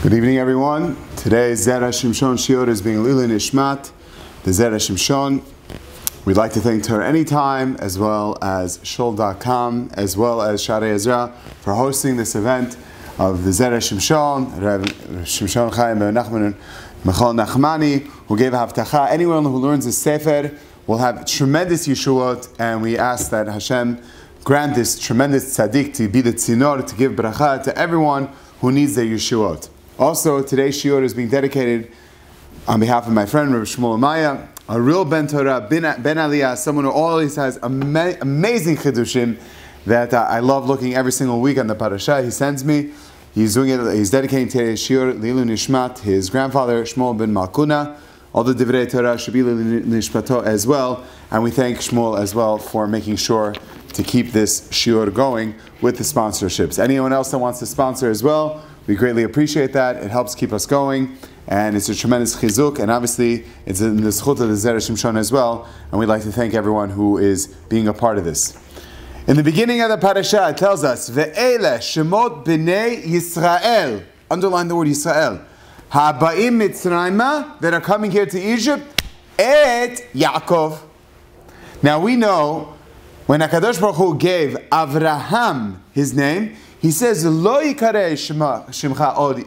Good evening, everyone. Today, Zera Shimshon Shiur is being Lila Nishmat, the Zera Shimshon. We'd like to thank Torah Anytime, as well as Shul.com, as well as Sharei Ezra for hosting this event of the Zera Shimshon, Rav Shimshon Chaim Nachman Michal Nachmani, who gave a Havtacha. Anyone who learns the Sefer will have tremendous Yeshuot, and we ask that Hashem grant this tremendous tzaddik to be the tzinor, to give bracha to everyone who needs their Yeshuot. Also, today's shiur is being dedicated on behalf of my friend Rabbi Shmuel Maya, a real Ben Torah, Ben Aliyah, someone who always has amazing chidushim that I love looking every single week on the parasha he sends me. He's doing it. He's dedicating today's shiur Lilu Nishmat, his grandfather Shmuel ben Malkuna. All the divrei Torah should be Lilu Nishmato as well, and we thank Shmuel as well for making sure to keep this shiur going with the sponsorships. Anyone else that wants to sponsor as well, we greatly appreciate that. It helps keep us going, and it's a tremendous chizuk, and obviously it's in the zchut of the Zera Shimshon as well, and we'd like to thank everyone who is being a part of this. In the beginning of the parasha, it tells us, Ve'ele shemot b'nei Yisrael, underline the word Yisrael, ha'ba'im mitzrayma, that are coming here to Egypt, et Yaakov. Now we know, when HaKadosh Baruch Hu gave Avraham his name, he says, Lo yikareh shimcha od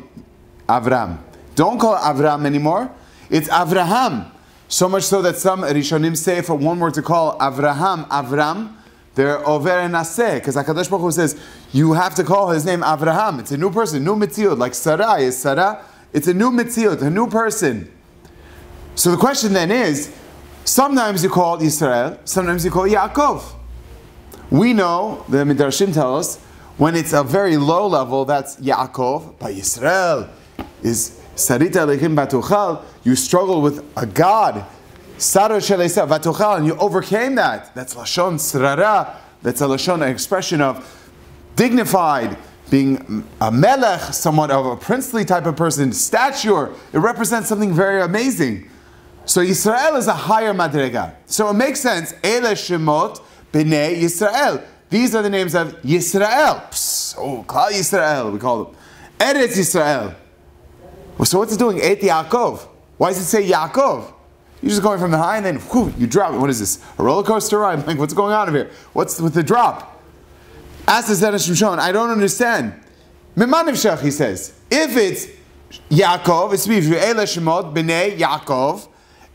Avram. Don't call it Avram anymore. It's Avraham. So much so that some Rishonim say for one word to call Avraham, Avram, they're over naseh, because HaKadosh Baruch Hu says, you have to call his name Avraham. It's a new person, new mitziut. Like Sarah is Sarah. It's a new mitziut, a new person. So the question then is, sometimes you call Yisrael, sometimes you call Yaakov. We know, the Midrashim tell us, when it's a very low level, that's Yaakov. But Yisrael is Sarita Aleichem Batuchal. You struggle with a God. Saro Sheleisa Batuchal, and you overcame that. That's Lashon Srara. That's a Lashon, an expression of dignified, being a melech, somewhat of a princely type of person, stature. It represents something very amazing. So Yisrael is a higher madrega. So it makes sense. Ele Shemot B'nei Yisrael. These are the names of Yisrael. Klal Yisrael, we call them. Eretz Yisrael. Well, so what's it doing? Et Yaakov. Why does it say Yaakov? You're just going from the high and then whew, you drop it. What is this? A roller coaster ride? Like, what's going on over here? What's with the drop? Ask the Zera Shimshon, I don't understand. Miman Nifshach, he says. If it's Yaakov, it's Ele Shemot B'nei Yaakov,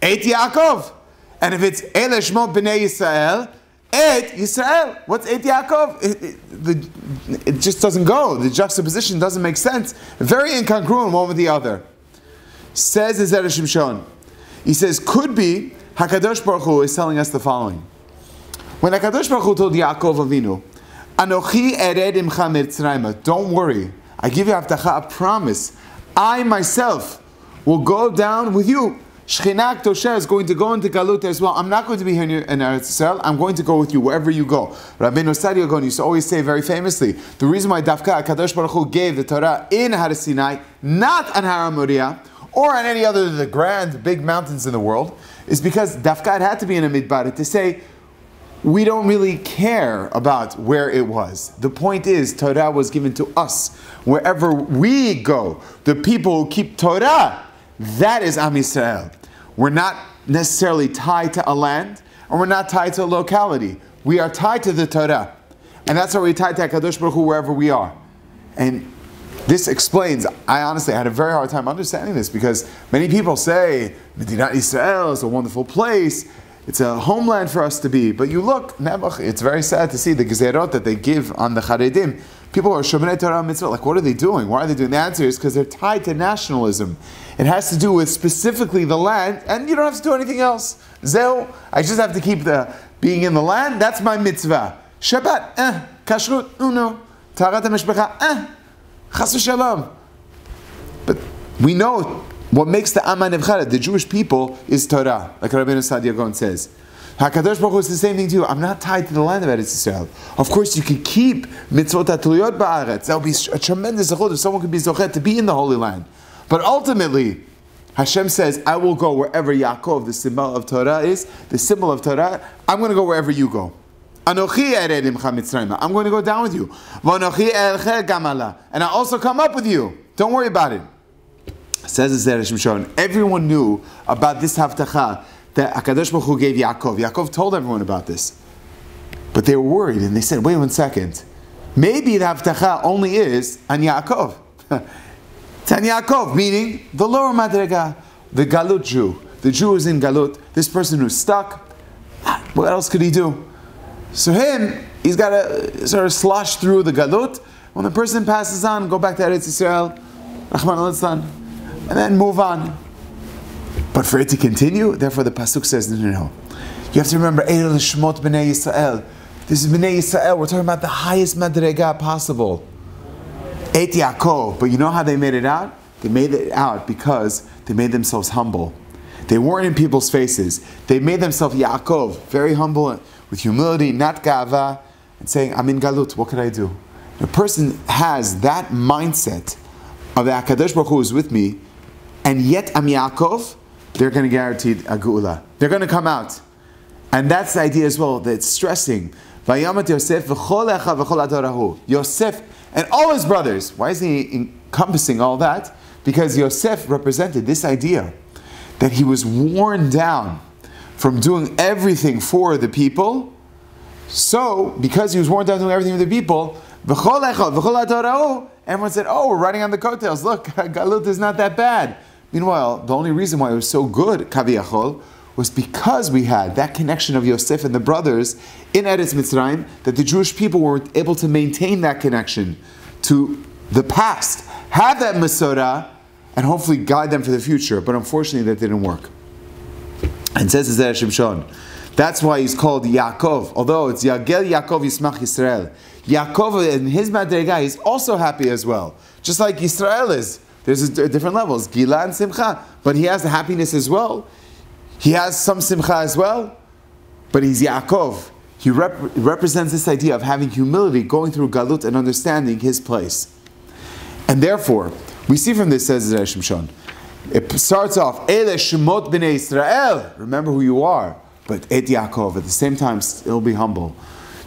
Et Yaakov. And if it's Ele Shemot B'nei Yisrael, Et Yisrael. What's Et Yaakov? It just doesn't go. The juxtaposition doesn't make sense. Very incongruent one with the other. Says the Zera Shimshon. He says, could be HaKadosh Baruch Hu is telling us the following. When HaKadosh Baruch Hu told Yaakov Avinu, Anochi ered imcha mitzrayma, don't worry, I give you Havtacha, a promise. I myself will go down with you. Shechina Tosha is going to go into Galut as well. I'm not going to be here in Eretz Yisrael. I'm going to go with you wherever you go. Rabbeinu Sadio Gon used to always say very famously, the reason why Dafka HaKadosh Baruch Hu gave the Torah in Har Sinai, not on Har Moriah, or on any other of the grand, big mountains in the world, is because Dafka had to be in a midbar to say, we don't really care about where it was. The point is, Torah was given to us. Wherever we go, the people who keep Torah, that is Am Yisrael. We're not necessarily tied to a land, or we're not tied to a locality. We are tied to the Torah. And that's why we're tied to HaKadosh Baruch Hu wherever we are. And this explains, I honestly had a very hard time understanding this, because many people say, Medinat Yisrael is a wonderful place, it's a homeland for us to be. But you look, it's very sad to see the gezerot that they give on the Charedim. People are Shomenei Torah Mitzvah, like, what are they doing? Why are they doing? The answer is because they're tied to nationalism. It has to do with specifically the land, and you don't have to do anything else. Zeo, I just have to keep being in the land, that's my mitzvah. Shabbat, kashrut, no. Taharat HaMishpacha, chas v'shalom. But we know what makes the Am HaNevcharet, the Jewish people, is Torah, like Rabbeinu Sadia Gon says. HaKadosh Baruch Hu is the same thing to you. I'm not tied to the land of Eretz Yisrael. Of course, you can keep mitzvot hatuluyot ba'aretz. That would be a tremendous zechut if someone could be zochet to be in the Holy Land. But ultimately, Hashem says, I will go wherever Yaakov, the symbol of Torah, is. The symbol of Torah, I'm going to go wherever you go. Anochi ered imcha mitzrayma. I'm going to go down with you. V'anochi elcheh gamala. And I'll also come up with you. Don't worry about it. Says the Zera Shimshon, everyone knew about this Havtacha that HaKadosh Baruch Hu gave Yaakov. Yaakov told everyone about this. But they were worried, and they said, wait 1 second. Maybe the Havtacha only is on Yaakov. It's on Yaakov, meaning the lower Madrega, the Galut Jew. The Jew is in Galut. This person who's stuck, what else could he do? So he's got to sort of slosh through the Galut. When the person passes on, go back to Eretz Yisrael, Rahman al-Istan, and then move on. But for it to continue, therefore the Pasuk says, no. You have to remember, Eil Shmot B'nai Yisrael. This is B'nai Yisrael. We're talking about the highest Madrega possible. Et Yaakov. But you know how they made it out? They made it out because they made themselves humble. They weren't in people's faces. They made themselves Yaakov, very humble, with humility, not gava, and saying, I'm in Galut, what could I do? A person has that mindset of the HaKadosh Baruch Hu is with me, and yet I'm Yaakov, they're going to guarantee a geula. They're going to come out. And that's the idea as well, that it's stressing. Vayamat Yosef v'chol echa v'chol adorahu. Yosef and all his brothers. Why is he encompassing all that? Because Yosef represented this idea that he was worn down from doing everything for the people. So, because he was worn down doing everything for the people, v'chol echa v'chol adorahu, everyone said, oh, we're riding on the coattails. Look, Galut is not that bad. Meanwhile, the only reason why it was so good, Kaviyachol, was because we had that connection of Yosef and the brothers in Eretz Mitzrayim, that the Jewish people were able to maintain that connection to the past, have that Masorah, and hopefully guide them for the future. But unfortunately, that didn't work. And says Zera Shimshon, that's why he's called Yaakov. Although it's Yagel Yaakov Yismach Yisrael. Yaakov in his Madrega, he's also happy as well. Just like Yisrael is. There's different levels, Gila and Simcha. But he has the happiness as well. He has some Simcha as well. But he's Yaakov. He represents this idea of having humility, going through Galut and understanding his place. And therefore, we see from this, says Zera Shimshon, it starts off, Ele Shemot B'nai Yisrael. Remember who you are. But Et Yaakov, at the same time, still be humble.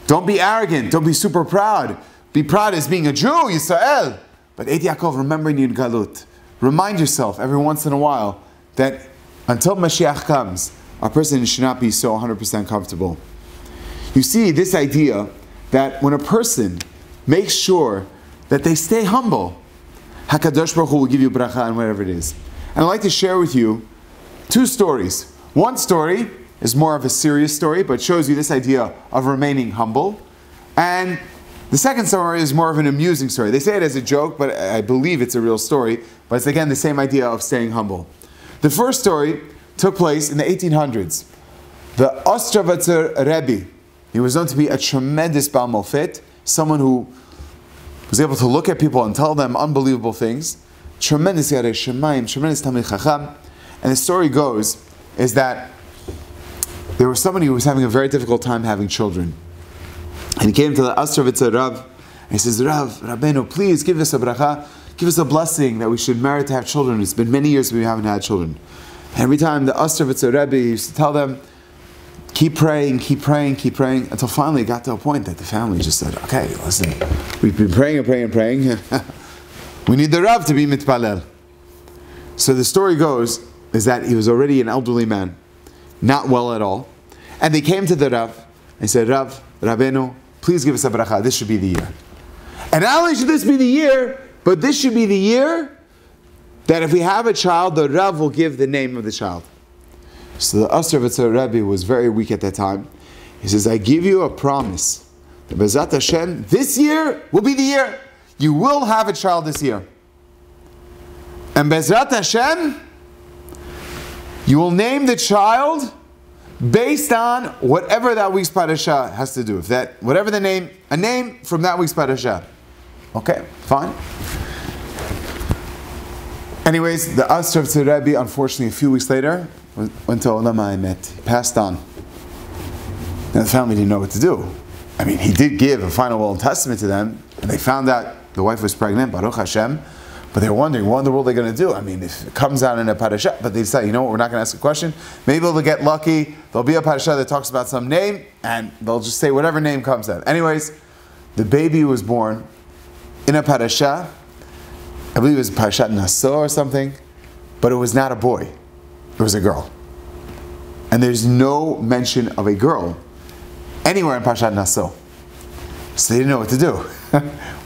Don't be arrogant. Don't be super proud. Be proud as being a Jew, Yisrael. But Et Yaakov, remembering you in Galut. Remind yourself every once in a while that until Mashiach comes, a person should not be so 100% comfortable. You see this idea that when a person makes sure that they stay humble, HaKadosh Baruch Hu will give you bracha and whatever it is. And I'd like to share with you 2 stories. One story is more of a serious story, but shows you this idea of remaining humble. And the second story is more of an amusing story. They say it as a joke, but I believe it's a real story. But it's again the same idea of staying humble. The first story took place in the 1800s. The Ostravitzer Rebbe, he was known to be a tremendous Baal Mofet, someone who was able to look at people and tell them unbelievable things. Tremendous Yarei Shemayim, tremendous Talmid Chacham. And the story goes is that there was somebody who was having a very difficult time having children. And he came to the Ostravitzer Rav, and he says, Rabbeinu, please give us a bracha, give us a blessing that we should merit to have children. It's been many years we haven't had children. And every time the Ostravitzer Rebbe used to tell them, keep praying, until finally it got to a point that the family just said, okay, listen, we've been praying and praying. We need the Rav to be mitpalel. So the story goes, is that he was already an elderly man, not well at all. And they came to the Rav and said, Rabbeinu, please give us a bracha. This should be the year. And not only should this be the year, but this should be the year that if we have a child, the Rav will give the name of the child. So the Ostravitzer Rebbe was very weak at that time. He says, I give you a promise that Bezat Hashem, this year will be the year. You will have a child this year. And Bezat Hashem, you will name the child based on whatever that week's parasha has to do. If that, whatever the name, a name from that week's parasha. Okay, fine. Anyways, the Ostravitzer Rebbe, unfortunately, a few weeks later, went to Olam HaEmet. He passed on. And the family didn't know what to do. I mean, he did give a final will and testament to them, and they found out the wife was pregnant, Baruch Hashem, but they were wondering, what in the world are they going to do? I mean, if it comes out in a parasha, but they decided, you know what, we're not going to ask a question. Maybe they'll get lucky. There'll be a parasha that talks about some name, and they'll just say whatever name comes out. Anyways, the baby was born in a parasha. I believe it was Parashat Naso or something. but it was not a boy. It was a girl. And there's no mention of a girl anywhere in Parshat Naso. So they didn't know what to do.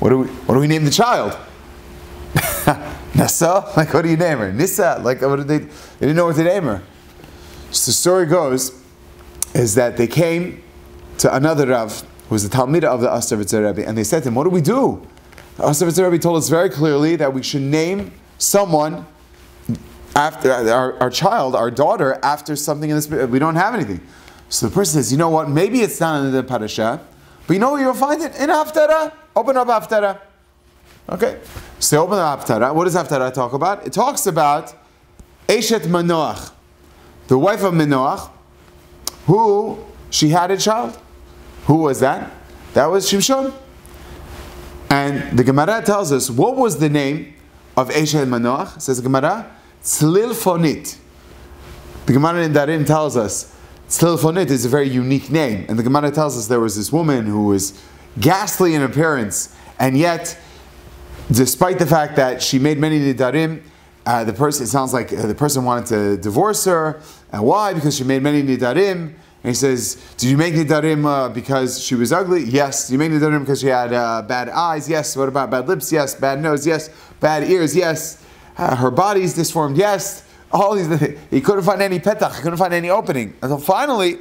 What do we name the child? Nasa? Like, what do you name her? Nisa? Like, what did they didn't know what to name her. So the story goes, is that they came to another Rav, who was the Talmid of the Astavitzer Rebbe, and they said to him, what do we do? The Astavitzer Rebbe told us very clearly that we should name someone after our child, our daughter, after something in this. We don't have anything. So the person says, you know what? Maybe it's not in the parasha, but you know where you'll find it? In Haftarah. Open up Haftarah. Okay. So open up Haftarah. What does Haftarah talk about? It talks about Eshet Manoach, the wife of Manoach, who she had a child. Who was that? That was Shimshon. And the Gemara tells us, what was the name of Eshet Manoach? Says the Gemara, Tzlil Fonit. The Gemara in Darim tells us, Tzlil Fonit is a very unique name. And the Gemara tells us there was this woman who was ghastly in appearance, and yet, despite the fact that she made many nidarim, it sounds like the person wanted to divorce her. And why? Because she made many nidarim. And he says, did you make nidarim because she was ugly? Yes. Did you make nidarim because she had bad eyes? Yes. What about bad lips? Yes. Bad nose? Yes. Bad ears? Yes. Her body's disformed? Yes. All these things. He couldn't find any petach. He couldn't find any opening. Until finally,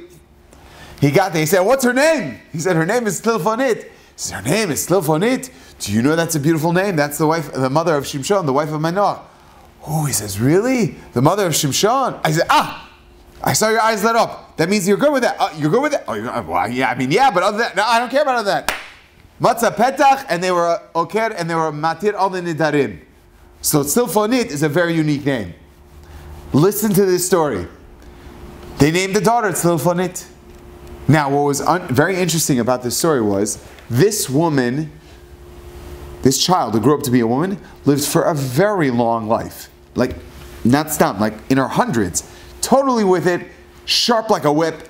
he got there. He said, what's her name? He said, her name is Tilfonit. He said, her name is Tilfonit? Do you know that's a beautiful name? That's the wife, the mother of Shimshon, the wife of Manoach. Oh, he says, really? The mother of Shimshon? I said, I saw your eyes lit up. That means you're good with that. You're good with that? Oh, well, yeah, I mean, yeah, but other than that, no, I don't care about other than that. Matzah petach, and they were oker, and they were matir al nidarim. So Tilfonit is a very unique name. Listen to this story. They named the daughter Tilfonit. Now, what was very interesting about this story was, this woman, this child who grew up to be a woman, lived for a very long life. Like, not stop, like in her hundreds. Totally with it, sharp like a whip,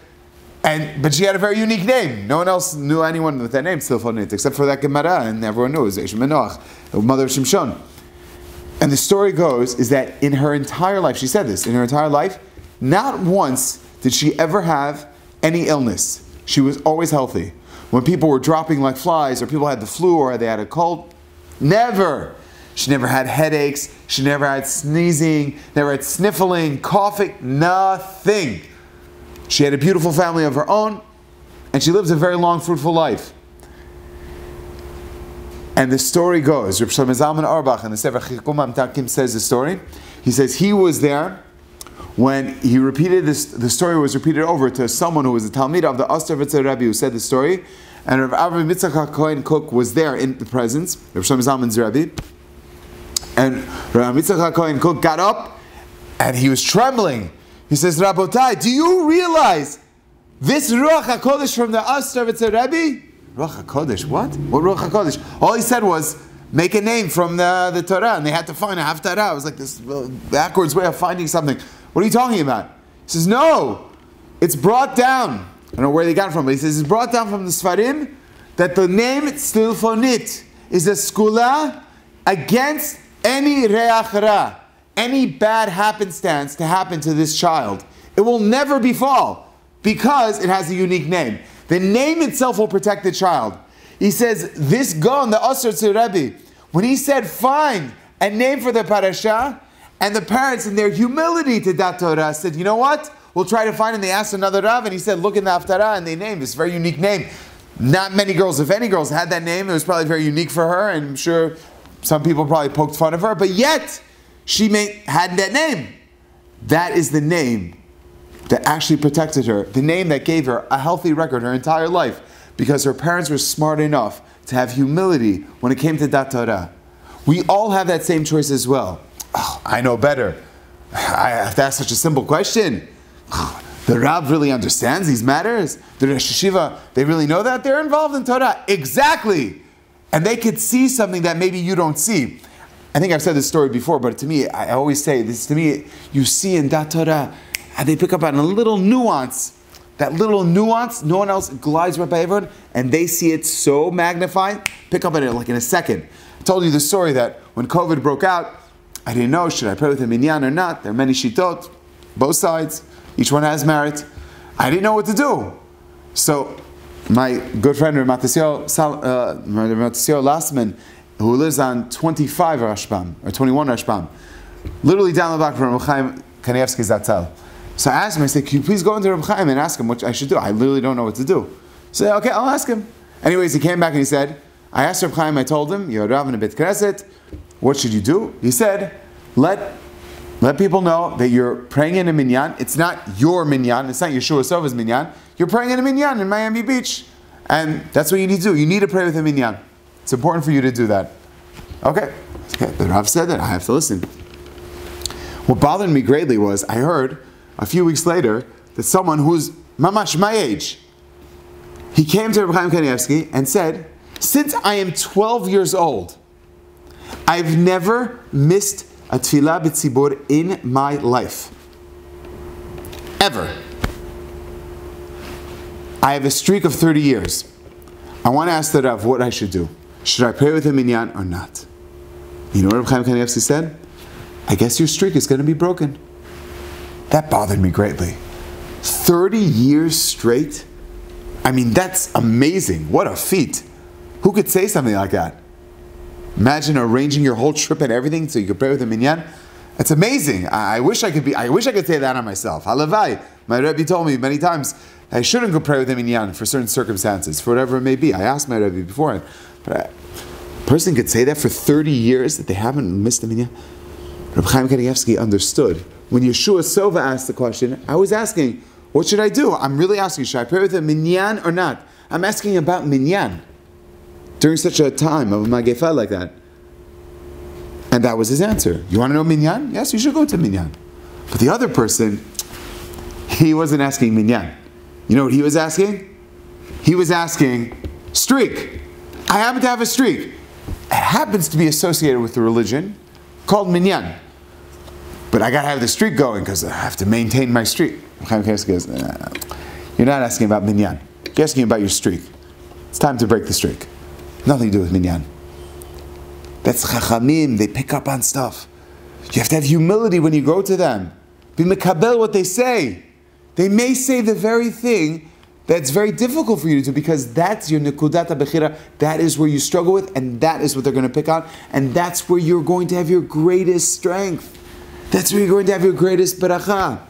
but she had a very unique name. No one else knew anyone with that name, Tilfonit, except for that Gemara, and everyone knew it was Eshet Manoach, the mother of Shimshon. And the story goes, is that in her entire life, she said this, in her entire life, not once did she ever have any illness. She was always healthy. When people were dropping like flies, or people had the flu, or they had a cold, never. She never had headaches. She never had sneezing, never had sniffling, coughing, nothing. She had a beautiful family of her own, and she lives a very long, fruitful life. And the story goes, Reb Shlomo Zalman Auerbach in the Sefer Chikum Amtakim says the story. He says he was there when he repeated this. The story was repeated over to someone who was a Talmid of the Astavitzer Rebbe who said the story. And Rav Avram Yitzchak HaKohen Cook was there in the presence, Rav Shlomo Zalman's Rebbe. And Rav Yitzchak HaKohen Cook got up and he was trembling. He says, Rabotai, do you realize this Ruach HaKodesh from the Astavitzer Rebbe? Ruach HaKodesh, what? What Ruach HaKodesh? All he said was, make a name from the Torah, and they had to find a Haftarah. It was like this backwards way of finding something. What are you talking about? He says, no, it's brought down. I don't know where they got it from, but he says it's brought down from the Sfarim that the name Tilfonit is a skula against any reach ra, any bad happenstance to happen to this child. It will never befall because it has a unique name. The name itself will protect the child. He says, this Gon, the Astavitzer Rebbe, when he said, find a name for the parasha, and the parents in their humility to that Torah said, you know what? We'll try to find it. And they asked another Rav, and he said, look in the Haftarah, and they named this very unique name. Not many girls, if any girls, had that name. It was probably very unique for her, and I'm sure some people probably poked fun of her, but yet, she had that name. That is the name that actually protected her, the name that gave her a healthy record her entire life, because her parents were smart enough to have humility when it came to that Torah. We all have that same choice as well. Oh, I know better. I have to ask such a simple question. The Rav really understands these matters? The Rosh Hashiva, they really know that? They're involved in Torah. Exactly. And they could see something that maybe you don't see. I think I've said this story before, but to me, I always say this, to me, you see in that Torah, and they pick up on a little nuance. That little nuance, no one else glides right by everyone, and they see it so magnified, pick up on it like in a second. I told you the story that when COVID broke out, I didn't know, should I pray with a minyan or not? There are many shitot, both sides. Each one has merit. I didn't know what to do. So my good friend Matisio Lastman, who lives on 25 Rashbam, or 21 Rashbam, literally down the block from Reb Chaim Kanievsky Zatzal. So I asked him, I said, can you please go into Reb Chaim and ask him what I should do? I literally don't know what to do. So okay, I'll ask him. Anyways, he came back and he said, I asked Reb Chaim, I told him, you're Rav in a bit knesset, what should you do? He said, let people know that you're praying in a minyan. It's not your minyan, it's not Yehoshua Sova's minyan. You're praying in a minyan in Miami Beach. And that's what you need to do. You need to pray with a minyan. It's important for you to do that. Okay, the Rav said that, I have to listen. What bothered me greatly was, I heard a few weeks later that someone who's mamash my age, he came to Reb Chaim Kanievsky and said, since I am 12 years old, I've never missed a tefillah b'tzibur in my life. Ever. I have a streak of 30 years. I want to ask the Rav what I should do. Should I pray with a minyan or not? You know what Reb Chaim Kanievsky said? I guess your streak is going to be broken. That bothered me greatly. 30 years straight? I mean, that's amazing. What a feat. Who could say something like that? Imagine arranging your whole trip and everything so you could pray with a minyan. It's amazing. I wish I could say that on myself. Halavai. My Rebbe told me many times I shouldn't go pray with a minyan for certain circumstances, for whatever it may be. I asked my Rebbe beforehand. But a person could say that for 30 years that they haven't missed a minyan. Reb Chaim Kanievsky understood. When Yehoshua Sova asked the question, I was asking, what should I do? I'm really asking, should I pray with a minyan or not? I'm asking about minyan during such a time of a magefa like that. And that was his answer. You want to know minyan? Yes, you should go to minyan. But the other person, he wasn't asking minyan. You know what he was asking? He was asking streak. I happen to have a streak. It happens to be associated with the religion called minyan. But I got to have the streak going because I have to maintain my streak. Chaim Kanievsky goes, you're not asking about minyan. You're asking about your streak. It's time to break the streak. Nothing to do with minyan. That's chachamim. They pick up on stuff. You have to have humility when you go to them. Be mekabel what they say. They may say the very thing that's very difficult for you to do because that's your nekudat bechira. That is where you struggle with, and that is what they're going to pick on, and that's where you're going to have your greatest strength. That's where you're going to have your greatest beracha.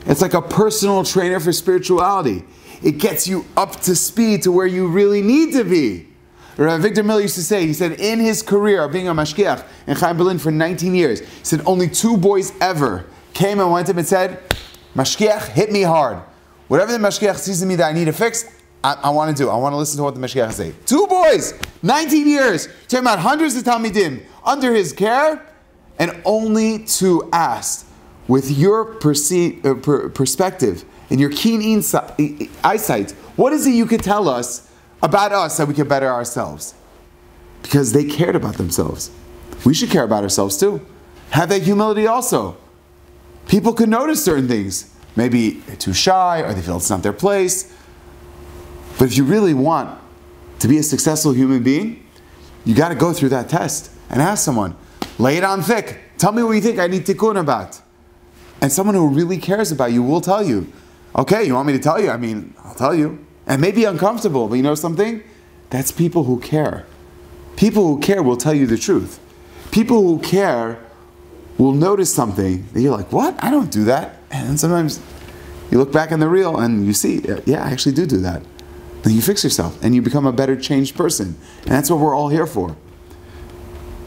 It's like a personal trainer for spirituality. It gets you up to speed to where you really need to be. Rabbi Victor Miller used to say, he said in his career of being a mashgiach in Chaim Berlin for 19 years, he said only 2 boys ever came and went to him and said, mashgiach, hit me hard. Whatever the mashgiach sees in me that I need to fix, I want to do. I want to listen to what the mashgiach say. 2 boys, 19 years, talking about hundreds of talmidim under his care, and only 2 asked, with your perspective and your keen eyesight, what is it you could tell us about us that we could better ourselves? Because they cared about themselves. We should care about ourselves too. Have that humility also. People could notice certain things. Maybe they're too shy or they feel it's not their place. But if you really want to be a successful human being, you got to go through that test and ask someone, lay it on thick. Tell me what you think I need tikkun about. And someone who really cares about you will tell you. Okay, you want me to tell you? I mean, I'll tell you. And it may be uncomfortable, but you know something? That's people who care. People who care will tell you the truth. People who care will notice something that you're like, what? I don't do that. And sometimes you look back in the reel and you see, yeah, I actually do that. Then you fix yourself and you become a better changed person. And that's what we're all here for.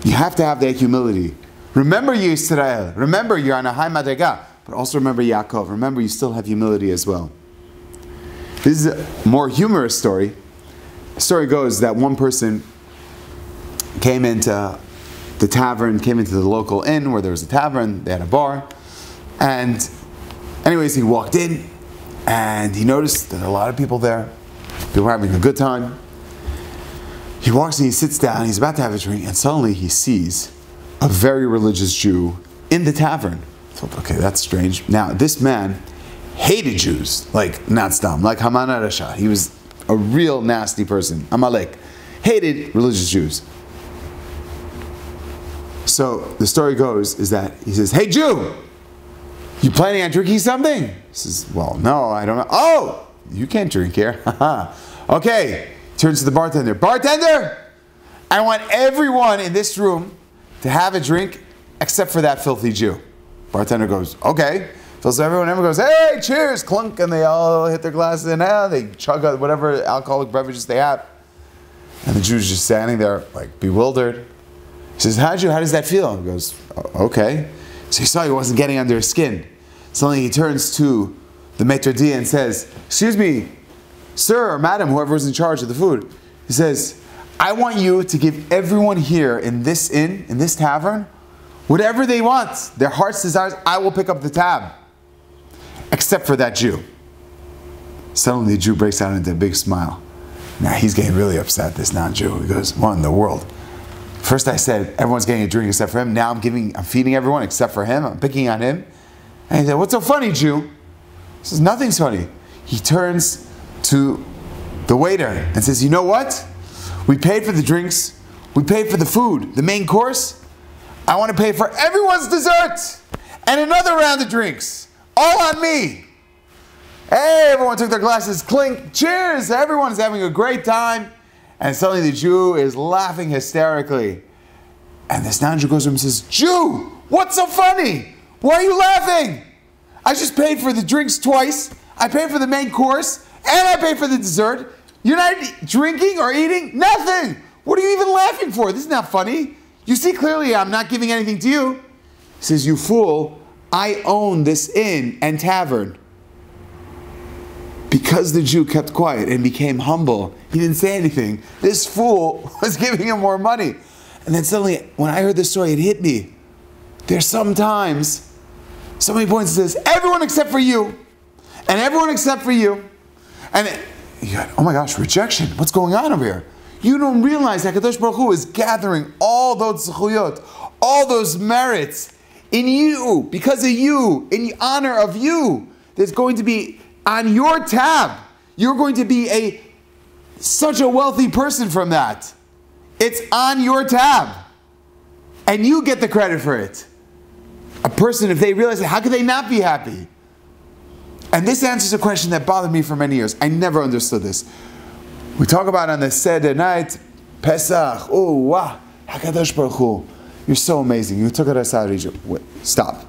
You have to have that humility. Remember Yisrael. Remember you're on a high madrega. But also remember Yaakov. Remember you still have humility as well. This is a more humorous story. The story goes that one person came into the tavern, came into the local inn where there was a tavern. They had a bar. And anyways, he walked in and he noticed that there are a lot of people there. People were having a good time. He walks and he sits down. He's about to have a drink. And suddenly he sees a very religious Jew in the tavern. I thought, okay, that's strange. Now, this man hated Jews, like not Stam, like Haman Rasha. He was a real nasty person. Amalek. Hated religious Jews. So the story goes is that he says, "Hey Jew, you planning on drinking something?" He says, "Well, no, I don't know." "Oh, you can't drink here." Okay, turns to the bartender. "Bartender, I want everyone in this room to have a drink except for that filthy Jew." Bartender goes, "Okay." So everyone goes, "Hey, cheers," clunk, and they all hit their glasses and they chug whatever alcoholic beverages they have. And the Jew's just standing there, like, bewildered. He says, how does that feel?" He goes, "Okay." So he saw he wasn't getting under his skin. Suddenly he turns to the maitre d' and says, "Excuse me, sir or madam, whoever was in charge of the food." He says, "I want you to give everyone here in this inn, in this tavern, whatever they want, their heart's desires. I will pick up the tab, except for that Jew." Suddenly the Jew breaks out into a big smile. Now he's getting really upset, this non-Jew. He goes, "What in the world? First I said everyone's getting a drink except for him. Now I'm feeding everyone except for him. I'm picking on him." And he said, "What's so funny, Jew?" He says, "Nothing's funny." He turns to the waiter and says, "You know what? We paid for the drinks. We paid for the food, the main course. I want to pay for everyone's dessert and another round of drinks. All on me." Hey, everyone took their glasses, clink, cheers. Everyone's having a great time. And suddenly the Jew is laughing hysterically. And this non-Jew goes to him and says, "Jew, what's so funny? Why are you laughing? I just paid for the drinks twice. I paid for the main course. And I paid for the dessert. You're not drinking or eating? Nothing. What are you even laughing for? This is not funny. You see clearly I'm not giving anything to you." He says, "You fool, I own this inn and tavern." Because the Jew kept quiet and became humble, he didn't say anything, this fool was giving him more money. And then suddenly, when I heard this story, it hit me. There's sometimes, somebody points and says, "Everyone except for you, and everyone except for you." And you go, "Oh my gosh, rejection. What's going on over here?" You don't realize that Kadosh Baruch Hu is gathering all those zechuyot, all those merits in you, because of you, in honor of you. There's going to be on your tab. You're going to be such a wealthy person from that. It's on your tab. And you get the credit for it. A person, if they realize it, how could they not be happy? And this answers a question that bothered me for many years. I never understood this. We talk about on the Seder night, Pesach, oh, wow, HaKadosh Baruch Hu, you're so amazing. You took us out of Egypt. Wait, stop.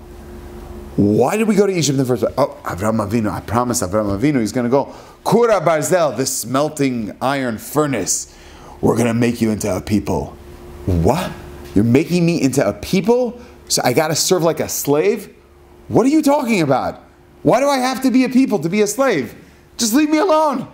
Why did we go to Egypt in the first place? Oh, Avraham Avinu, I promised Avraham Avinu he's going to go. Kura Barzel, this smelting iron furnace. We're going to make you into a people. What? You're making me into a people? So I got to serve like a slave? What are you talking about? Why do I have to be a people to be a slave? Just leave me alone.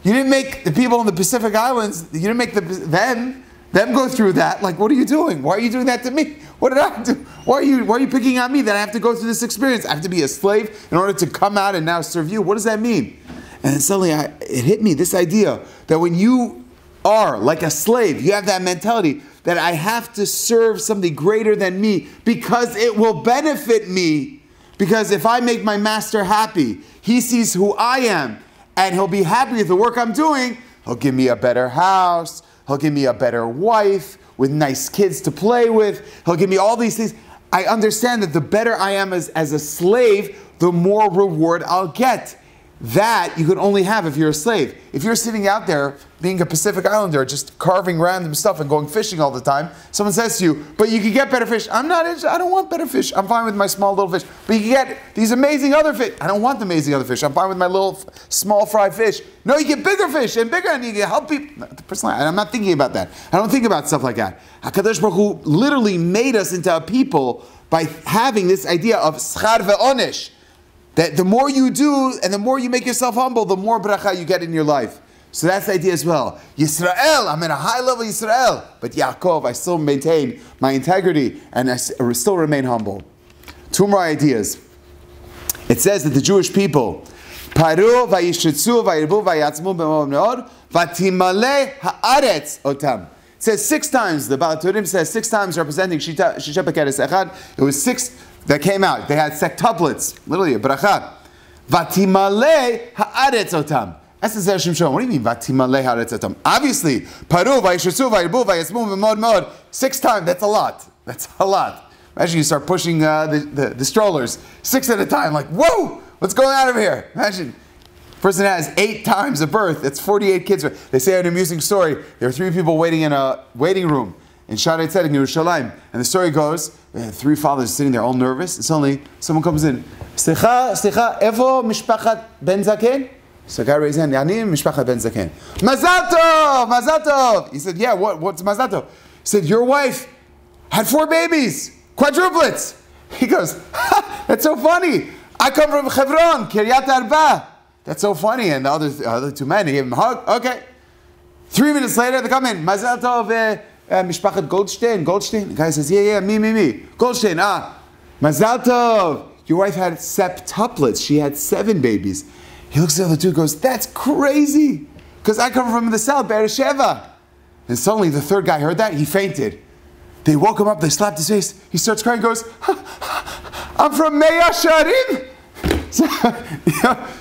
You didn't make the people in the Pacific Islands, you didn't make them go through that. Like, what are you doing? Why are you doing that to me? What did I do? Why are you picking on me that I have to go through this experience? I have to be a slave in order to come out and now serve you? What does that mean? And then suddenly it hit me, this idea that when you are like a slave, you have that mentality that I have to serve something greater than me because it will benefit me. Because if I make my master happy, he sees who I am and he'll be happy with the work I'm doing. He'll give me a better house. He'll give me a better wife with nice kids to play with. He'll give me all these things. I understand that the better I am as a slave, the more reward I'll get. That you can only have if you're a slave. If you're sitting out there being a Pacific Islander, just carving random stuff and going fishing all the time, someone says to you, "But you can get better fish." I'm not interested. I don't want better fish. I'm fine with my small little fish. "But you can get these amazing other fish." I don't want the amazing other fish. I'm fine with my little small fried fish. "No, you get bigger fish and bigger, and you can help people." Personally, I'm not thinking about that. I don't think about stuff like that. HaKadosh Baruch Hu literally made us into a people by having this idea of schar ve'onesh. That the more you do and the more you make yourself humble, the more bracha you get in your life. So that's the idea as well. Yisrael, I'm at a high level Yisrael. But Yaakov, I still maintain my integrity and I still remain humble. Two more ideas. It says that the Jewish people, Paru vayishitzu vayirbu vayatzmu b'mod me'od vatimale haaretz otam. It says 6 times. The Baal Turim says 6 times representing Shisha Pekeres Echad. It was 6 that came out. They had sektuplets, literally a bracha. Vatimale haaretz otam. That's the Zera Shimshon. What do you mean vatimale haaretz otam? Obviously, paru vayishutzu vayirbu vayatzmu b'mod me'od. 6 times. That's a lot. That's a lot. Imagine you start pushing the strollers 6 at a time. Like, whoa, what's going on over here? Imagine. Person has 8 times a birth. That's 48 kids. They say an amusing story. There were 3 people waiting in a waiting room in Shaarei Tzedek, Yerushalayim. And the story goes, 3 fathers sitting there all nervous. And suddenly, someone comes in. Slicha, evo mishpachat ben zaken? So the guy raised his hand. Yani mishpachat ben zaken. Mazal tov, mazal tov. He said, yeah, what's mazal tov? He said, your wife had 4 babies, quadruplets. He goes, that's so funny. I come from Hebron, Kiryat Arba. That's so funny. And the other 2 men, they gave him a hug. Okay. 3 minutes later, they come in. Mazal tov, mishpachat Goldstein. Goldstein. The guy says, yeah, me. Goldstein, Mazal tov. Your wife had septuplets. She had 7 babies. He looks at the other 2 and goes, that's crazy. Because I come from the south, Beersheba. And suddenly the 3rd guy heard that. He fainted. They woke him up. They slapped his face. He starts crying and goes, I'm from Meah Sharim.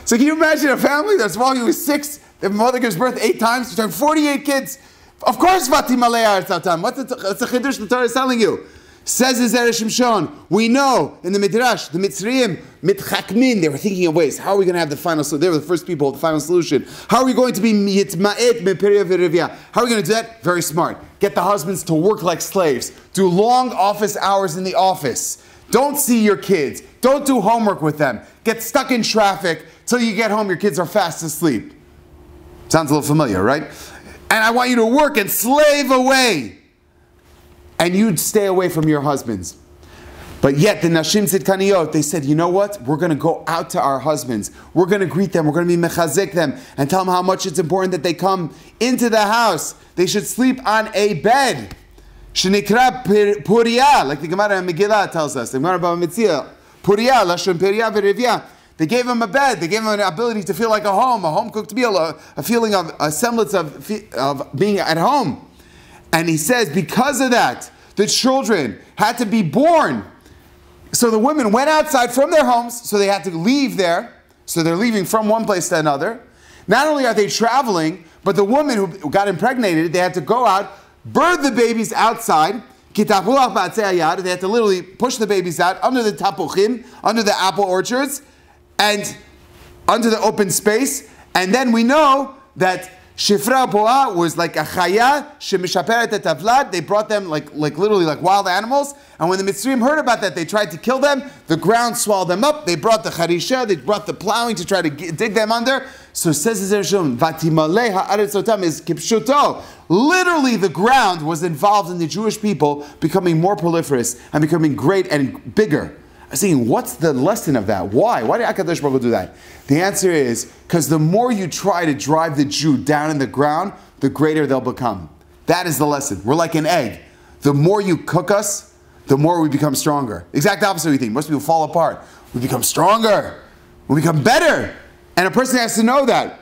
So can you imagine a family that's walking with 6, the mother gives birth 8 times, she's having 48 kids. Of course, Vati Malaya Artatam. What's the Chiddush the Torah is telling you? Says the Zera Shimshon, we know in the Midrash, the Mitzrayim, Mitchakmin, they were thinking of ways. How are we going to have the final solution? They were the first people, the final solution. How are we going to be Yitma'et Meperiya V'Rivya? How are we going to do that? Very smart. Get the husbands to work like slaves. Do long office hours in the office. Don't see your kids. Don't do homework with them. Get stuck in traffic till you get home, your kids are fast asleep. Sounds a little familiar, right? And I want you to work and slave away. And you'd stay away from your husbands. But yet the Nashim Tzidkaniyot, they said, you know what? We're going to go out to our husbands. We're going to greet them. We're going to be mechazik them and tell them how much it's important that they come into the house. They should sleep on a bed. Shenikra Puriya, like the Gemara in Megillah tells us. The Gemara Bava Metzia, Puriya, Lashon Puriya V'Rivya. They gave him a bed. They gave him an ability to feel like a home-cooked meal, a feeling of, a semblance of being at home. And he says, because of that, the children had to be born. So the women went outside from their homes, so they had to leave there. So they're leaving from one place to another. Not only are they traveling, but the woman who got impregnated, they had to go out, birth the babies outside. They had to literally push the babies out under the tapuchim, under the apple orchards, and under the open space. And then we know that Shifra Poa was like a chaya shemishaperet etavlad. They brought them like literally like wild animals. And when the Mitzrayim heard about that, they tried to kill them. The ground swallowed them up. They brought the charisha. They brought the plowing to try to dig them under. So says the Zereshim, Vatimale ha'aretz otam is kipshuto. Literally, the ground was involved in the Jewish people becoming more proliferous and becoming great and bigger. I'm saying, what's the lesson of that? Why? Why did HaKadosh Baruch Hu do that? The answer is, because the more you try to drive the Jew down in the ground, the greater they'll become. That is the lesson. We're like an egg. The more you cook us, the more we become stronger. Exact opposite we think. Most people fall apart. We become stronger. We become better. And a person has to know that.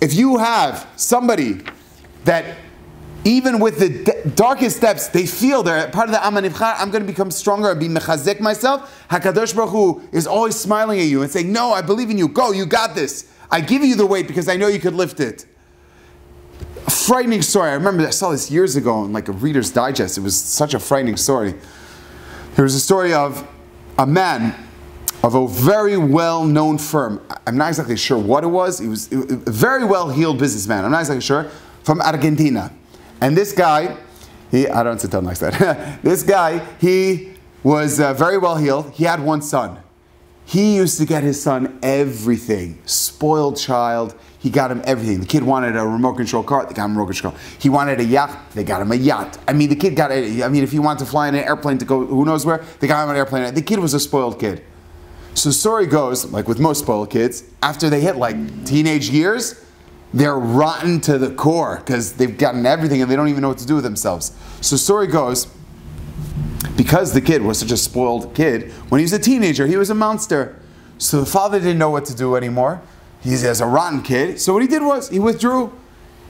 If you have somebody that even with the darkest steps, they feel they're part of the Am HaNivchar, I'm going to become stronger and be mechazek myself. HaKadosh Baruch Hu is always smiling at you and saying, no, I believe in you. Go, you got this. I give you the weight because I know you could lift it. A frightening story. I remember I saw this years ago in like a Reader's Digest. It was such a frightening story. There was a story of a man of a very well-known firm. I'm not exactly sure what it was. He was a very well-heeled businessman. I'm not exactly sure. From Argentina. And this guy, I don't sit down like that. This guy, he was very well heeled. He had one son. He used to get his son everything. Spoiled child. He got him everything. The kid wanted a remote control car. They got him a remote control. He wanted a yacht. They got him a yacht. I mean, the kid got if he wanted to fly in an airplane to go who knows where, they got him an airplane. The kid was a spoiled kid. So the story goes, like with most spoiled kids, after they hit like teenage years, they're rotten to the core because they've gotten everything and they don't even know what to do with themselves. So the story goes, because the kid was such a spoiled kid, when he was a teenager, he was a monster. So the father didn't know what to do anymore. He's a rotten kid. So what he did was, he withdrew.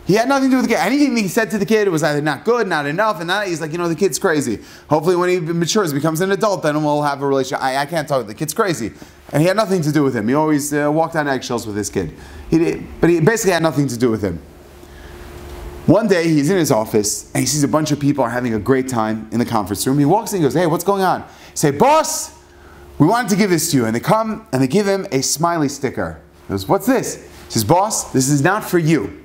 He had nothing to do with the kid. Anything that he said to the kid, it was either not good, not enough, and he's like, the kid's crazy. Hopefully when he matures, becomes an adult, then we'll have a relationship. I can't talk, the kid's crazy. And he had nothing to do with him. He always walked on eggshells with his kid. But he basically had nothing to do with him. One day, he's in his office, and he sees a bunch of people are having a great time in the conference room. He walks in and goes, hey, what's going on? He say, boss, we wanted to give this to you. And they come, and they give him a smiley sticker. He goes, what's this? He says, boss, this is not for you.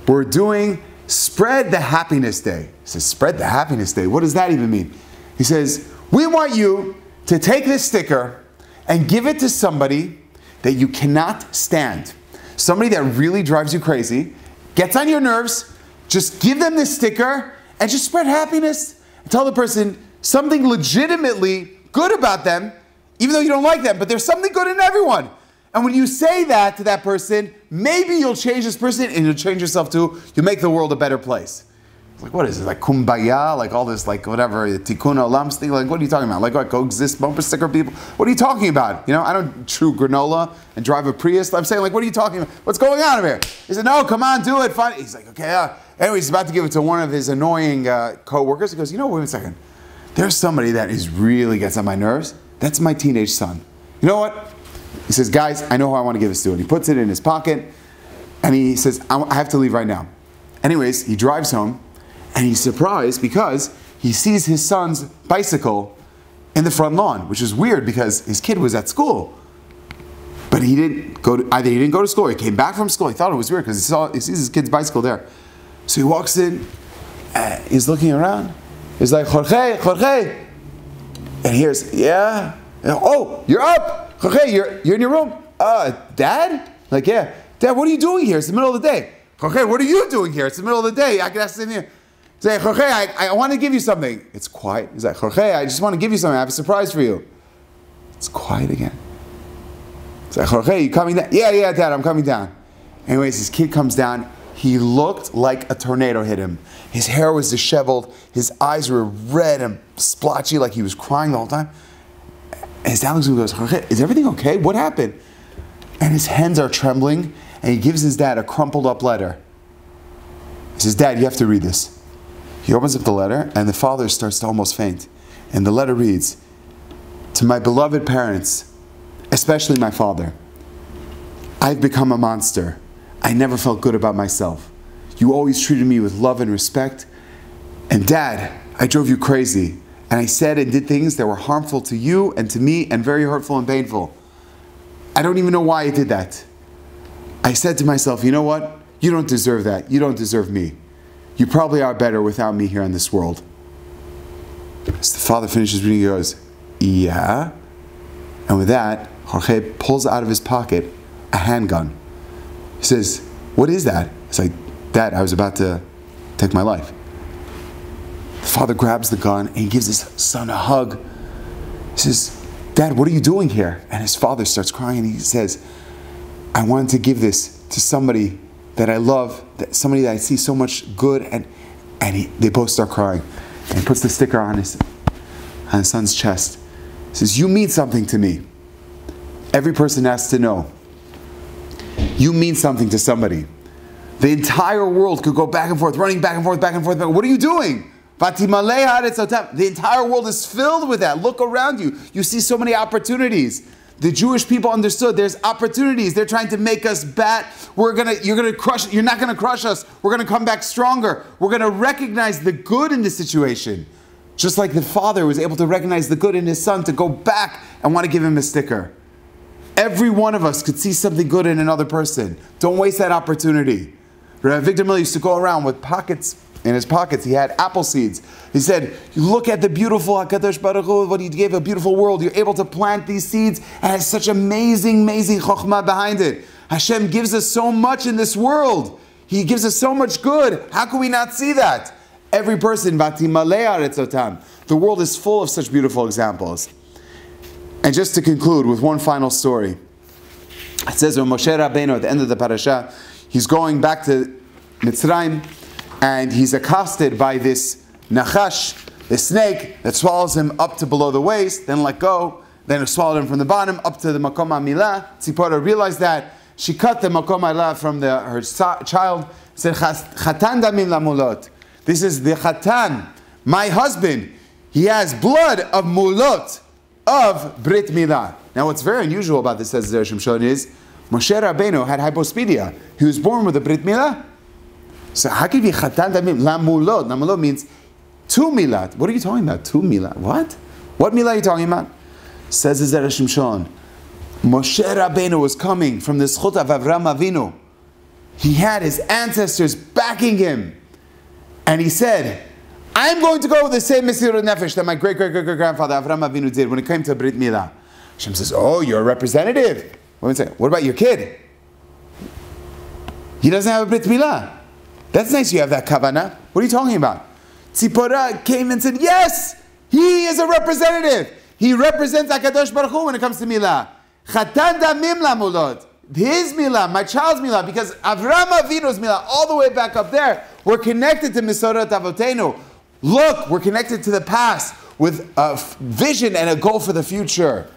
We're doing Spread the Happiness Day. He says, Spread the Happiness Day? What does that even mean? He says, we want you to take this sticker and give it to somebody that you cannot stand. Somebody that really drives you crazy, gets on your nerves. Just give them this sticker and just spread happiness. And tell the person something legitimately good about them, even though you don't like them, but there's something good in everyone. And when you say that to that person, maybe you'll change this person and you'll change yourself too. You'll make the world a better place. Like, what is it? Like kumbaya? Like all this, like whatever, tikkun olam thing? Like, what are you talking about? Like what, coexist bumper sticker people? What are you talking about? You know, I don't chew granola and drive a Prius. I'm saying, like, what are you talking about? What's going on over here? He said, no, come on, do it. Fine. He's like, okay. Anyway, he's about to give it to one of his annoying co-workers. He goes, you know, wait a second. There's somebody that really gets on my nerves. That's my teenage son. You know what? He says, guys, I know who I want to give this to. And he puts it in his pocket. And he says, I have to leave right now. Anyways, he drives home. And he's surprised because he sees his son's bicycle in the front lawn, which is weird because his kid was at school. But he didn't go to, either he didn't go to school or he came back from school. He thought it was weird because he sees his kid's bicycle there. So he walks in, he's looking around. He's like, Jorge, Jorge. And he hears, yeah. Oh, you're up. Jorge, you're in your room. Dad? Like, yeah. Dad, what are you doing here? It's the middle of the day. Jorge, what are you doing here? It's the middle of the day. I can ask him here. He's like, Jorge, I want to give you something. It's quiet. He's like, Jorge, I just want to give you something. I have a surprise for you. It's quiet again. He's like, Jorge, you coming down? Yeah, Dad, I'm coming down. Anyways, his kid comes down. He looked like a tornado hit him. His hair was disheveled. His eyes were red and splotchy, like he was crying the whole time. And his dad looks at him and goes, Jorge, is everything okay? What happened? And his hands are trembling, and he gives his dad a crumpled up letter. He says, Dad, you have to read this. He opens up the letter, and the father starts to almost faint. And the letter reads, to my beloved parents, especially my father, I've become a monster. I never felt good about myself. You always treated me with love and respect. And Dad, I drove you crazy. And I said and did things that were harmful to you and to me and very hurtful and painful. I don't even know why I did that. I said to myself, you know what? You don't deserve that. You don't deserve me. You probably are better without me here in this world. As the father finishes reading, he goes, yeah. And with that, Jorge pulls out of his pocket a handgun. He says, what is that? It's like, Dad, I was about to take my life. The father grabs the gun and he gives his son a hug. He says, Dad, what are you doing here? And his father starts crying and he says, I wanted to give this to somebody that I love, somebody that I see so much good, and they both start crying. And he puts the sticker on his son's chest. He says, you mean something to me. Every person has to know. You mean something to somebody. The entire world could go back and forth, running back and forth, back and forth. What are you doing? The entire world is filled with that. Look around you. You see so many opportunities. The Jewish people understood there's opportunities. They're trying to make us bad. You're not gonna crush us. We're gonna come back stronger. We're gonna recognize the good in this situation. Just like the father was able to recognize the good in his son to go back and want to give him a sticker. Every one of us could see something good in another person. Don't waste that opportunity. Rabbi Victor Miller used to go around with pockets. In his pockets, he had apple seeds. He said, look at the beautiful HaKadosh Baruch Hu, what he gave, a beautiful world. You're able to plant these seeds and it has such amazing chokhmah behind it. Hashem gives us so much in this world. He gives us so much good. How can we not see that? Every person, the world is full of such beautiful examples. And just to conclude with one final story. It says when Moshe Rabbeinu, at the end of the parasha, he's going back to Mitzrayim, and he's accosted by this nachash, the snake that swallows him up to below the waist, then let go, then it swallowed him from the bottom up to the makom hamilah. Tzipora realized that. She cut the makom hamilah from her child, said, Chatan damim lamulot. This is the Chatan, my husband. He has blood of mulot, of Brit Milah. Now what's very unusual about this, says Zera Shimshon, is Moshe Rabbeinu had hypospedia. He was born with a Brit Milah. So how can you be chatan damim lamulot? Lamulot means two milad. What are you talking about? Two milad. What? What milad are you talking about? Says the Zera Shimshon. Moshe Rabbeinu was coming from the zchut of Avraham Avinu. He had his ancestors backing him. And he said, I'm going to go with the same Mesirut Nefesh that my great-great-great-grandfather Avraham Avinu did when it came to Brit Milah. Hashem says, oh, you're a representative. What about your kid? He doesn't have a Brit Milah. That's nice you have that kavanah. What are you talking about? Tzipora came and said, yes, he is a representative. He represents HaKadosh Baruch Hu when it comes to Milah. Chatan damim lamulot. His Milah, my child's Milah, because Avraham Avinu's Milah, all the way back up there, we're connected to Mesorot Avotenu. Look, we're connected to the past with a vision and a goal for the future.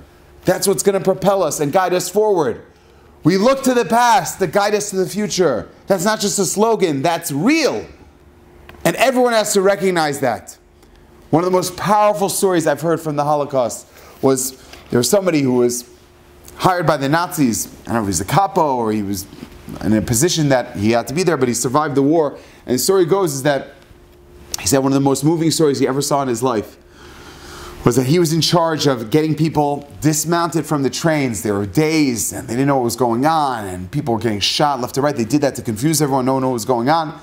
That's what's going to propel us and guide us forward. We look to the past to guide us to the future. That's not just a slogan, that's real. And everyone has to recognize that. One of the most powerful stories I've heard from the Holocaust was there was somebody who was hired by the Nazis. I don't know if he was a capo or he was in a position that he had to be there, but he survived the war. And the story goes is that he said one of the most moving stories he ever saw in his life was that he was in charge of getting people dismounted from the trains. There were days and they didn't know what was going on and people were getting shot left and right. They did that to confuse everyone, no one knew what was going on.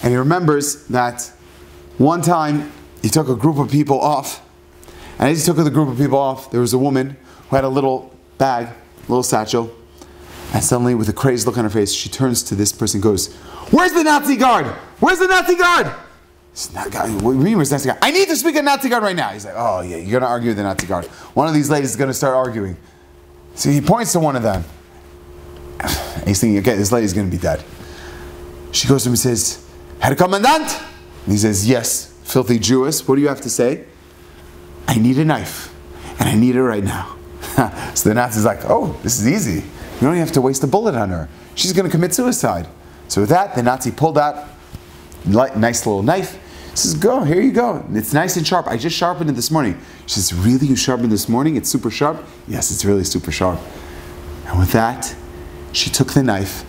And he remembers that one time he took a group of people off, and as he took the group of people off, there was a woman who had a little bag, a little satchel, and suddenly with a crazed look on her face, she turns to this person and goes, where's the Nazi guard? Where's the Nazi guard? What do you mean, where's the Nazi guard? I need to speak to Nazi guard right now. He's like, oh yeah, you're going to argue with the Nazi guard. One of these ladies is going to start arguing. So he points to one of them. And he's thinking, okay, this lady's going to be dead. She goes to him and says, Herr Kommandant? And he says, yes, filthy Jewess, what do you have to say? I need a knife, and I need it right now. So the Nazi's like, oh, this is easy. You don't even have to waste a bullet on her. She's going to commit suicide. So with that, the Nazi pulled out a nice little knife. He says, go, here you go. It's nice and sharp. I just sharpened it this morning. She says, really, you sharpened this morning? It's super sharp? Yes, it's really super sharp. And with that, she took the knife,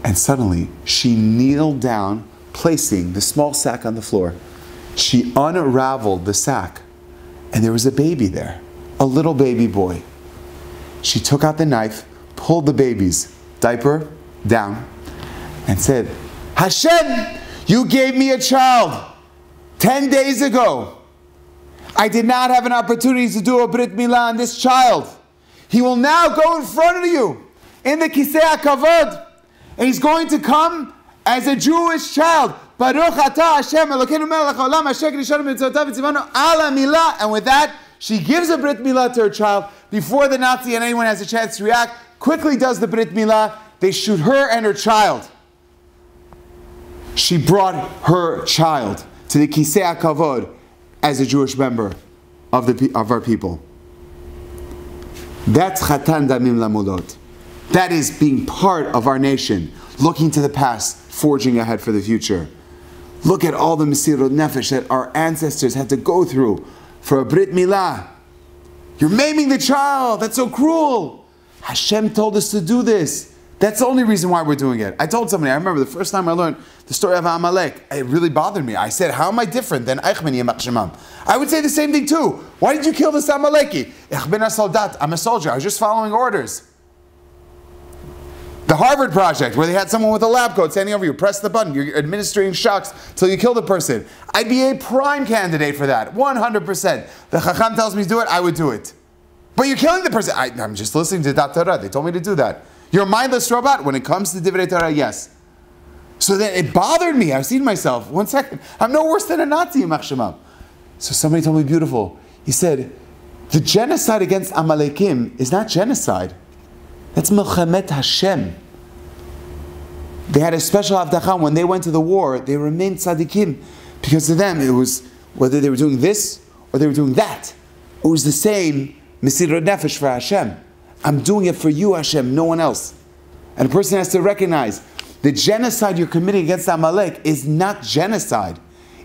and suddenly she kneeled down, placing the small sack on the floor. She unraveled the sack, and there was a baby there, a little baby boy. She took out the knife, pulled the baby's diaper down, and said, Hashem, you gave me a child 10 days ago. I did not have an opportunity to do a Brit Milah on this child. He will now go in front of you in the Kisei HaKavod, and he's going to come as a Jewish child. Baruch atah Hashem Elokeinu melech haolam asher kiddushanu b'mitzvotav v'tzivanu ala milah. And with that, she gives a Brit Milah to her child before the Nazi and anyone has a chance to react. Quickly does the Brit Milah. They shoot her and her child. She brought her child to the Kisei HaKavod as a Jewish member of our people. That's Chatan Damim Lamulot. That is being part of our nation, looking to the past, forging ahead for the future. Look at all the Mesirut Nefesh that our ancestors had to go through for a Brit Milah. You're maiming the child. That's so cruel. Hashem told us to do this. That's the only reason why we're doing it. I told somebody, I remember the first time I learned the story of Amalek, it really bothered me. I said, how am I different than Eichmann Yemach Shemam? I would say the same thing too. Why did you kill this Amaleki? Ich bin a soldat. I'm a soldier. I was just following orders. The Harvard Project, where they had someone with a lab coat standing over you, press the button, you're administering shocks till you kill the person. I'd be a prime candidate for that, 100%. The Chacham tells me to do it, I would do it. But you're killing the person. I'm just listening to Dat Torah. They told me to do that. You're a mindless robot. When it comes to Divrei Torah, yes. So that it bothered me. I've seen myself. 1 second. I'm no worse than a Nazi, Yemach Shemam. So somebody told me beautiful. He said, the genocide against Amalekim is not genocide. That's Milchemet Hashem. They had a special Avdacham. When they went to the war, they remained tzaddikim. Because to them, it was, whether they were doing this or they were doing that, it was the same Mesirut Nefesh for Hashem. I'm doing it for you, Hashem, no one else. And a person has to recognize the genocide you're committing against Amalek is not genocide.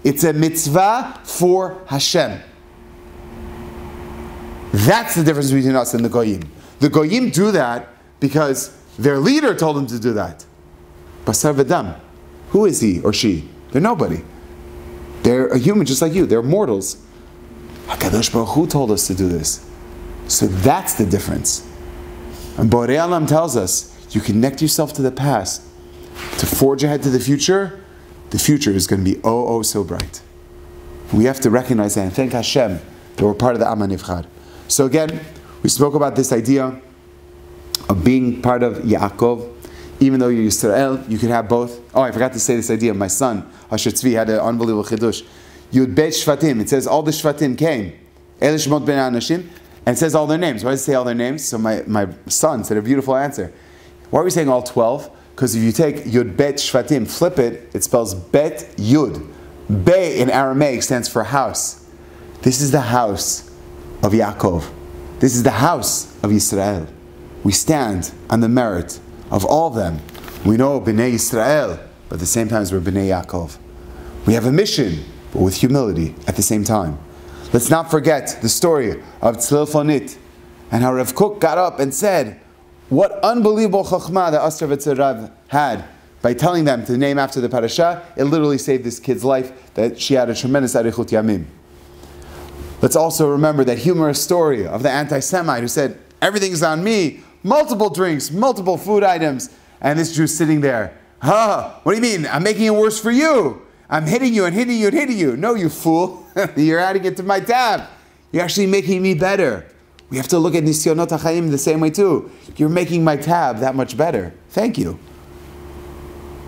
It's a mitzvah for Hashem. That's the difference between us and the Goyim. The Goyim do that because their leader told them to do that. Basar v'dam. Who is he or she? They're nobody. They're a human just like you. They're mortals. HaKadosh Baruch Hu told us to do this. So that's the difference. And Borei Olam tells us, you connect yourself to the past to forge ahead to the future is going to be oh so bright. We have to recognize that and thank Hashem that we're part of the Am HaNivchar. So again, we spoke about this idea of being part of Yaakov. Even though you're Yisrael, you could have both. Oh, I forgot to say this idea. My son, Asher Tzvi, had an unbelievable chidush. Yud Bet Shvatim. It says all the Shvatim came. El Shemot Ben Anashim. And it says all their names. Why does it say all their names? So my son said a beautiful answer. Why are we saying all 12? Because if you take Yud Bet Shvatim, flip it, it spells Bet Yud. Be in Aramaic stands for house. This is the house of Yaakov. This is the house of Yisrael. We stand on the merit of all of them. We know Bnei Yisrael, but at the same time we're Bnei Yaakov. We have a mission, but with humility at the same time. Let's not forget the story of Tzlil Fonit and how Rav Kook got up and said, what unbelievable chachma that Asher V'Tzerav had by telling them to name after the parasha. It literally saved this kid's life, that she had a tremendous arichut yamim. Let's also remember that humorous story of the anti-Semite who said, everything's on me, multiple drinks, multiple food items, and this Jew's sitting there. What do you mean? I'm making it worse for you. I'm hitting you and hitting you and hitting you. No, you fool. You're adding it to my tab. You're actually making me better. We have to look at Nisyonot HaChaim the same way too. You're making my tab that much better. Thank you.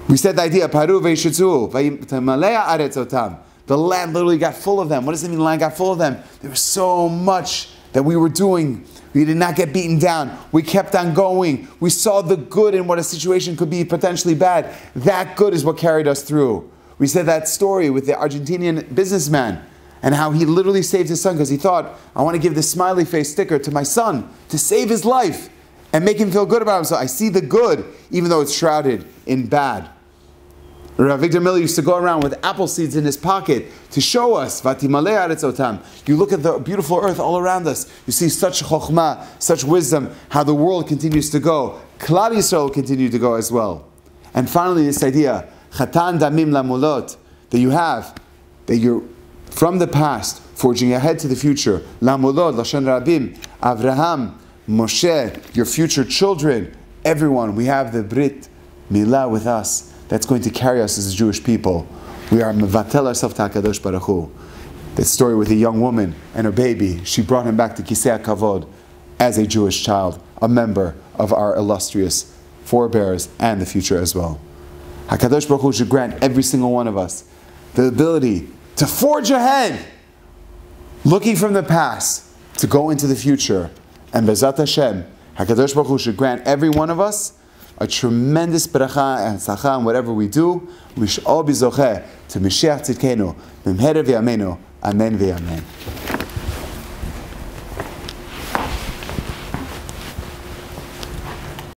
We said the idea, Paru ve'ishitzu, v'yimalea aretz otam. The land literally got full of them. What does it mean the land got full of them? There was so much that we were doing. We did not get beaten down. We kept on going. We saw the good in what a situation could be potentially bad. That good is what carried us through. We said that story with the Argentinian businessman and how he literally saved his son because he thought, I want to give this smiley face sticker to my son to save his life and make him feel good about himself. I see the good, even though it's shrouded in bad. Rav Victor Miller used to go around with apple seeds in his pocket to show us, Vatimalei aretz otam. You look at the beautiful earth all around us. You see such chokhmah, such wisdom, how the world continues to go. Klal Yisrael will continue to go as well. And finally, this idea, Chatan damim lamulot, that you have, that you're from the past, forging ahead to the future. Lamulot, Lashon Rabim, Avraham, Moshe, your future children, everyone. We have the Brit Milah with us. That's going to carry us as a Jewish people. We are mevatel ourselves to HaKadosh Baruch Hu. That story with a young woman and her baby, she brought him back to Kisei HaKavod as a Jewish child, a member of our illustrious forebears and the future as well. HaKadosh Baruch Hu should grant every single one of us the ability to forge ahead, looking from the past to go into the future. And Bezat Hashem, HaKadosh Baruch Hu should grant every one of us a tremendous bracha and tzlacha in whatever we do. We should all be zocheh to Mashiach Tzidkenu, B'mheira v'yameinu, Amen v'yamen.